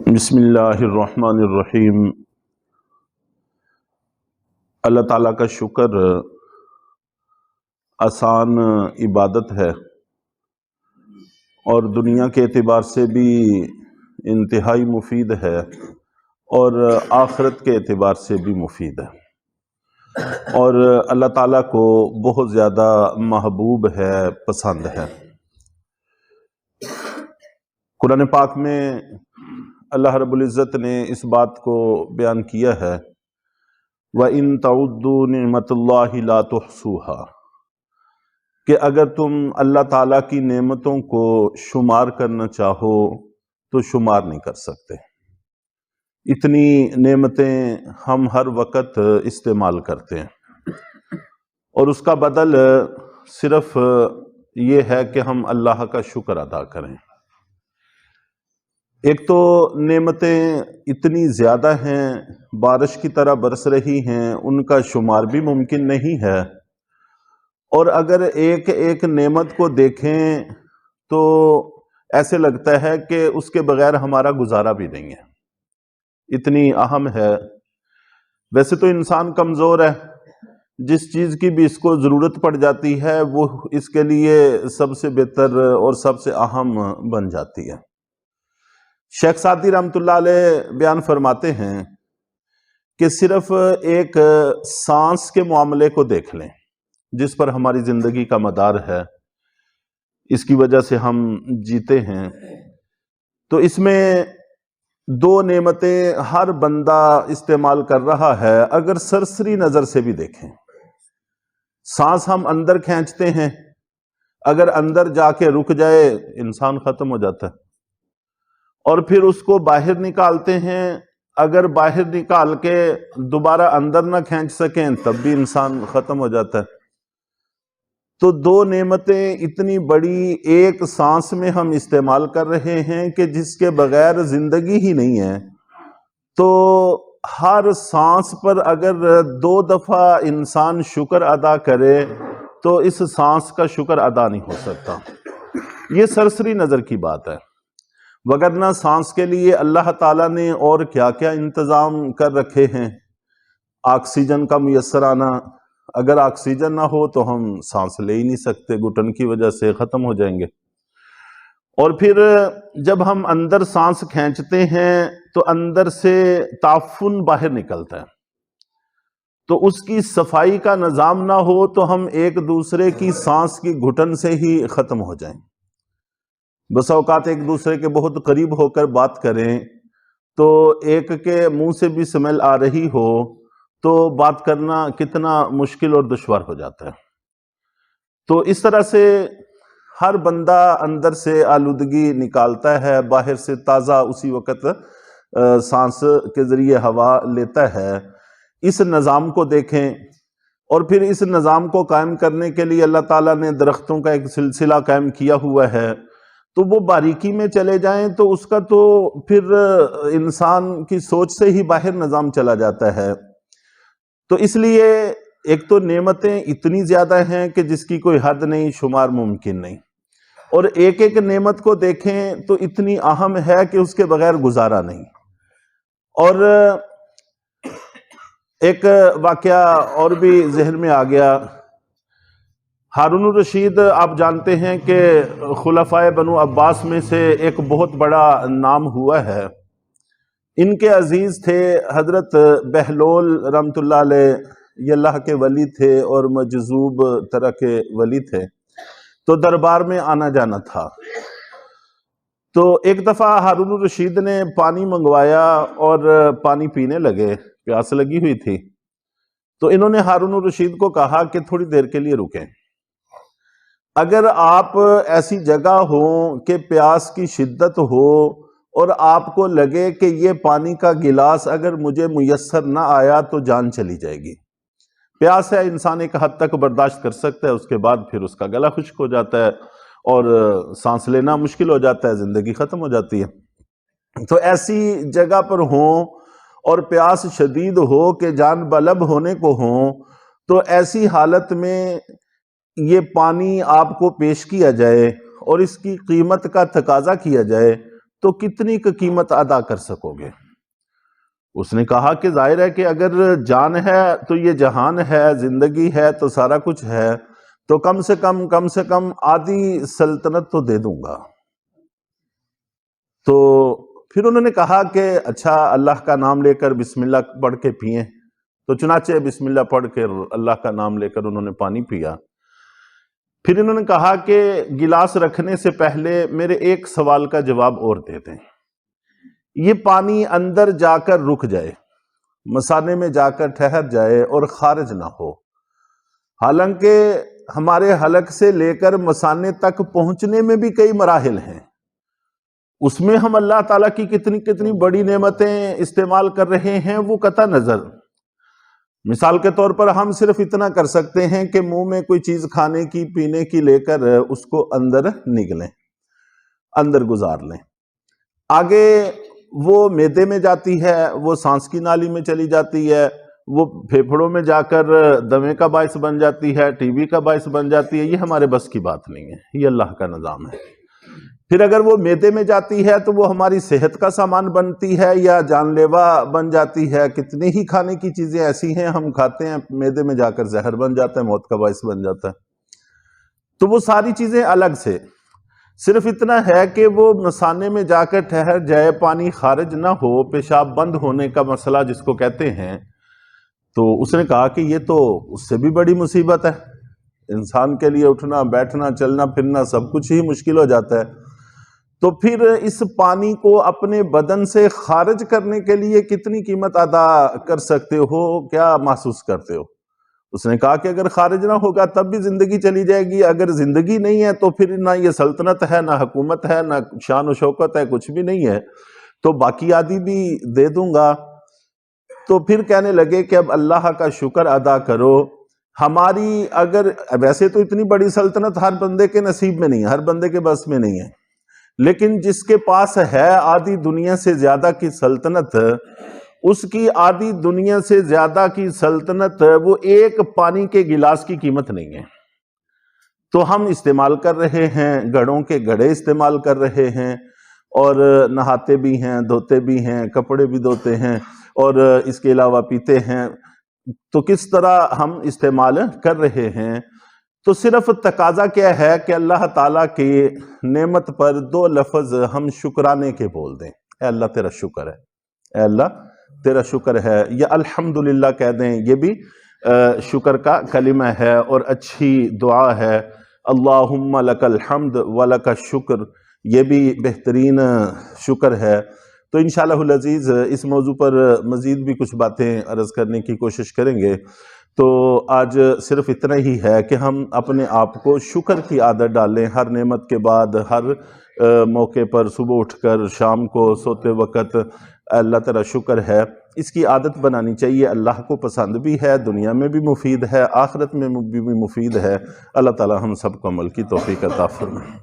بسم اللہ الرحمن الرحیم۔ اللہ تعالیٰ کا شکر آسان عبادت ہے اور دنیا کے اعتبار سے بھی انتہائی مفید ہے اور آخرت کے اعتبار سے بھی مفید ہے، اور اللہ تعالیٰ کو بہت زیادہ محبوب ہے، پسند ہے۔ قرآن پاک میں اللہ رب العزت نے اس بات کو بیان کیا ہے، وَإِن تَعُدُّوا نِعْمَةَ اللَّهِ لَا تُحْصُوهَا، کہ اگر تم اللہ تعالیٰ کی نعمتوں کو شمار کرنا چاہو تو شمار نہیں کر سکتے۔ اتنی نعمتیں ہم ہر وقت استعمال کرتے ہیں، اور اس کا بدل صرف یہ ہے کہ ہم اللہ کا شکر ادا کریں۔ ایک تو نعمتیں اتنی زیادہ ہیں، بارش کی طرح برس رہی ہیں، ان کا شمار بھی ممکن نہیں ہے، اور اگر ایک ایک نعمت کو دیکھیں تو ایسے لگتا ہے کہ اس کے بغیر ہمارا گزارا بھی نہیں ہے، اتنی اہم ہے۔ ویسے تو انسان کمزور ہے، جس چیز کی بھی اس کو ضرورت پڑ جاتی ہے وہ اس کے لیے سب سے بہتر اور سب سے اہم بن جاتی ہے۔ شیخ سعدی رحمۃ اللہ علیہ بیان فرماتے ہیں کہ صرف ایک سانس کے معاملے کو دیکھ لیں جس پر ہماری زندگی کا مدار ہے، اس کی وجہ سے ہم جیتے ہیں، تو اس میں دو نعمتیں ہر بندہ استعمال کر رہا ہے۔ اگر سرسری نظر سے بھی دیکھیں، سانس ہم اندر کھینچتے ہیں، اگر اندر جا کے رک جائے انسان ختم ہو جاتا ہے، اور پھر اس کو باہر نکالتے ہیں، اگر باہر نکال کے دوبارہ اندر نہ کھینچ سکیں تب بھی انسان ختم ہو جاتا ہے۔ تو دو نعمتیں اتنی بڑی ایک سانس میں ہم استعمال کر رہے ہیں کہ جس کے بغیر زندگی ہی نہیں ہے، تو ہر سانس پر اگر 2 دفعہ انسان شکر ادا کرے تو اس سانس کا شکر ادا نہیں ہو سکتا۔ یہ سرسری نظر کی بات ہے، وگرنہ سانس کے لیے اللہ تعالیٰ نے اور کیا کیا انتظام کر رکھے ہیں۔ آکسیجن کا میسر آنا، اگر آکسیجن نہ ہو تو ہم سانس لے ہی نہیں سکتے، گھٹن کی وجہ سے ختم ہو جائیں گے۔ اور پھر جب ہم اندر سانس کھینچتے ہیں تو اندر سے تعفن باہر نکلتا ہے، تو اس کی صفائی کا نظام نہ ہو تو ہم ایک دوسرے کی سانس کی گھٹن سے ہی ختم ہو جائیں۔ بس اوقات ایک دوسرے کے بہت قریب ہو کر بات کریں تو ایک کے منہ سے بھی سمیل آ رہی ہو تو بات کرنا کتنا مشکل اور دشوار ہو جاتا ہے۔ تو اس طرح سے ہر بندہ اندر سے آلودگی نکالتا ہے، باہر سے تازہ اسی وقت سانس کے ذریعے ہوا لیتا ہے۔ اس نظام کو دیکھیں، اور پھر اس نظام کو قائم کرنے کے لیے اللہ تعالیٰ نے درختوں کا ایک سلسلہ قائم کیا ہوا ہے، تو وہ باریکی میں چلے جائیں تو اس کا تو پھر انسان کی سوچ سے ہی باہر نظام چلا جاتا ہے۔ تو اس لیے ایک تو نعمتیں اتنی زیادہ ہیں کہ جس کی کوئی حد نہیں، شمار ممکن نہیں، اور ایک ایک نعمت کو دیکھیں تو اتنی اہم ہے کہ اس کے بغیر گزارا نہیں۔ اور ایک واقعہ اور بھی ذہن میں آ گیا۔ ہارون الرشید آپ جانتے ہیں کہ خلفائے بنو عباس میں سے ایک بہت بڑا نام ہوا ہے۔ ان کے عزیز تھے حضرت بہلول رحمۃ اللہ علیہ، یہ اللہ کے ولی تھے اور مجذوب طرح کے ولی تھے، تو دربار میں آنا جانا تھا۔ تو ایک دفعہ ہارون الرشید نے پانی منگوایا اور پانی پینے لگے، پیاس لگی ہوئی تھی، تو انہوں نے ہارون الرشید کو کہا کہ تھوڑی دیر کے لیے رکیں۔ اگر آپ ایسی جگہ ہوں کہ پیاس کی شدت ہو اور آپ کو لگے کہ یہ پانی کا گلاس اگر مجھے میسر نہ آیا تو جان چلی جائے گی۔ پیاس ہے، انسان ایک حد تک برداشت کر سکتا ہے، اس کے بعد پھر اس کا گلا خشک ہو جاتا ہے اور سانس لینا مشکل ہو جاتا ہے، زندگی ختم ہو جاتی ہے۔ تو ایسی جگہ پر ہوں اور پیاس شدید ہو کہ جان بلب ہونے کو ہوں، تو ایسی حالت میں یہ پانی آپ کو پیش کیا جائے اور اس کی قیمت کا تقاضا کیا جائے تو کتنی کی قیمت ادا کر سکو گے؟ اس نے کہا کہ ظاہر ہے کہ اگر جان ہے تو یہ جہان ہے، زندگی ہے تو سارا کچھ ہے، تو کم سے کم آدھی سلطنت تو دے دوں گا۔ تو پھر انہوں نے کہا کہ اچھا اللہ کا نام لے کر بسم اللہ پڑھ کے پئیں، تو چنانچہ بسم اللہ پڑھ کے اللہ کا نام لے کر انہوں نے پانی پیا۔ پھر انہوں نے کہا کہ گلاس رکھنے سے پہلے میرے ایک سوال کا جواب اور دے دیں، یہ پانی اندر جا کر رک جائے، مثانے میں جا کر ٹھہر جائے اور خارج نہ ہو، حالانکہ ہمارے حلق سے لے کر مثانے تک پہنچنے میں بھی کئی مراحل ہیں، اس میں ہم اللہ تعالیٰ کی کتنی بڑی نعمتیں استعمال کر رہے ہیں وہ قطع نظر۔ مثال کے طور پر ہم صرف اتنا کر سکتے ہیں کہ منہ میں کوئی چیز کھانے کی پینے کی لے کر اس کو اندر نگلیں، اندر گزار لیں، آگے وہ معدے میں جاتی ہے، وہ سانس کی نالی میں چلی جاتی ہے، وہ پھیپھڑوں میں جا کر دمے کا باعث بن جاتی ہے، ٹی بی کا باعث بن جاتی ہے۔ یہ ہمارے بس کی بات نہیں ہے، یہ اللہ کا نظام ہے۔ پھر اگر وہ معدے میں جاتی ہے تو وہ ہماری صحت کا سامان بنتی ہے یا جان لیوا بن جاتی ہے۔ کتنی ہی کھانے کی چیزیں ایسی ہیں ہم کھاتے ہیں، معدے میں جا کر زہر بن جاتا ہے، موت کا باعث بن جاتا ہے۔ تو وہ ساری چیزیں الگ سے، صرف اتنا ہے کہ وہ مثانے میں جا کر ٹھہر جائے، پانی خارج نہ ہو، پیشاب بند ہونے کا مسئلہ جس کو کہتے ہیں۔ تو اس نے کہا کہ یہ تو اس سے بھی بڑی مصیبت ہے، انسان کے لیے اٹھنا بیٹھنا چلنا پھرنا سب کچھ ہی مشکل ہو جاتا ہے، تو پھر اس پانی کو اپنے بدن سے خارج کرنے کے لیے کتنی قیمت ادا کر سکتے ہو، کیا محسوس کرتے ہو؟ اس نے کہا کہ اگر خارج نہ ہوگا تب بھی زندگی چلی جائے گی، اگر زندگی نہیں ہے تو پھر نہ یہ سلطنت ہے، نہ حکومت ہے، نہ شان و شوکت ہے، کچھ بھی نہیں ہے، تو باقی آدھی بھی دے دوں گا۔ تو پھر کہنے لگے کہ اب اللہ کا شکر ادا کرو، ہماری اگر ویسے تو اتنی بڑی سلطنت ہر بندے کے نصیب میں نہیں ہے، ہر بندے کے بس میں نہیں ہے، لیکن جس کے پاس ہے آدھی دنیا سے زیادہ کی سلطنت، اس کی آدھی دنیا سے زیادہ کی سلطنت وہ ایک پانی کے گلاس کی قیمت نہیں ہے۔ تو ہم استعمال کر رہے ہیں، گھڑوں کے گھڑے استعمال کر رہے ہیں، اور نہاتے بھی ہیں، دھوتے بھی ہیں، کپڑے بھی دھوتے ہیں، اور اس کے علاوہ پیتے ہیں۔ تو کس طرح ہم استعمال کر رہے ہیں؟ تو صرف تقاضا کیا ہے کہ اللہ تعالیٰ کی نعمت پر دو لفظ ہم شکرانے کے بول دیں، اے اللہ تیرا شکر ہے، اے اللہ تیرا شکر ہے، یا الحمدللہ کہہ دیں، یہ بھی شکر کا کلمہ ہے اور اچھی دعا ہے۔ اللہم لک الحمد ولک الشکر، یہ بھی بہترین شکر ہے۔ تو انشاءاللہ العزیز اس موضوع پر مزید بھی کچھ باتیں عرض کرنے کی کوشش کریں گے۔ تو آج صرف اتنا ہی ہے کہ ہم اپنے آپ کو شکر کی عادت ڈالیں، ہر نعمت کے بعد، ہر موقع پر، صبح اٹھ کر شام کو سوتے وقت اللہ تیرا شکر ہے، اس کی عادت بنانی چاہیے۔ اللہ کو پسند بھی ہے، دنیا میں بھی مفید ہے، آخرت میں بھی مفید ہے۔ اللہ تعالی ہم سب کو عمل کی توفیق عطا فرمائے۔